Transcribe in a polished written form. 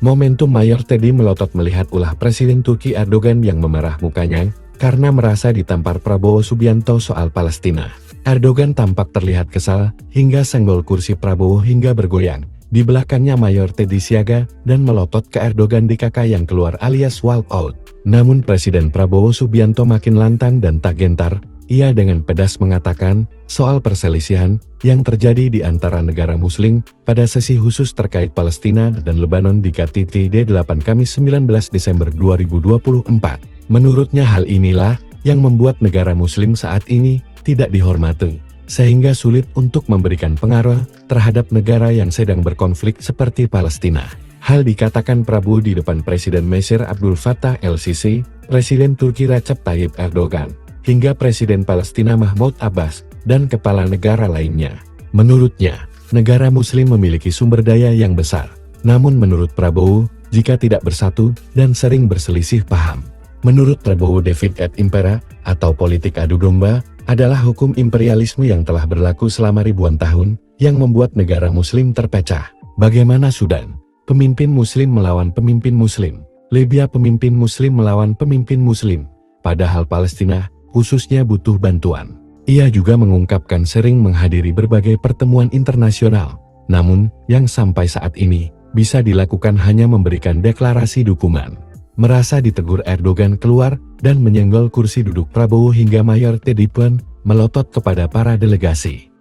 Momentum Mayor Teddy melotot melihat ulah Presiden Turki Erdogan yang memerah mukanya karena merasa ditampar Prabowo Subianto soal Palestina. Erdogan tampak terlihat kesal hingga senggol kursi Prabowo hingga bergoyang. Di belakangnya Mayor Teddy siaga dan melotot ke Erdogan di kakak yang keluar alias walk out. Namun Presiden Prabowo Subianto makin lantang dan tak gentar. Ia dengan pedas mengatakan soal perselisihan yang terjadi di antara negara muslim pada sesi khusus terkait Palestina dan Lebanon di KTT D8 Kamis 19 Desember 2024. Menurutnya hal inilah yang membuat negara muslim saat ini tidak dihormati, sehingga sulit untuk memberikan pengaruh terhadap negara yang sedang berkonflik seperti Palestina. Hal dikatakan Prabowo di depan Presiden Mesir Abdul Fattah el-Sisi, Presiden Turki Recep Tayyip Erdogan, hingga Presiden Palestina Mahmud Abbas, dan kepala negara lainnya. Menurutnya, negara muslim memiliki sumber daya yang besar. Namun menurut Prabowo, jika tidak bersatu dan sering berselisih paham. Menurut Prabowo, Divide et Impera, atau politik adu domba, adalah hukum imperialisme yang telah berlaku selama ribuan tahun, yang membuat negara muslim terpecah. Bagaimana Sudan? Pemimpin muslim melawan pemimpin muslim. Libya, pemimpin muslim melawan pemimpin muslim. Padahal Palestina khususnya butuh bantuan. Ia juga mengungkapkan sering menghadiri berbagai pertemuan internasional. Namun, yang sampai saat ini, bisa dilakukan hanya memberikan deklarasi dukungan. Merasa ditegur, Erdogan keluar dan menyenggol kursi duduk Prabowo hingga Mayor Teddy pun melotot kepada para delegasi.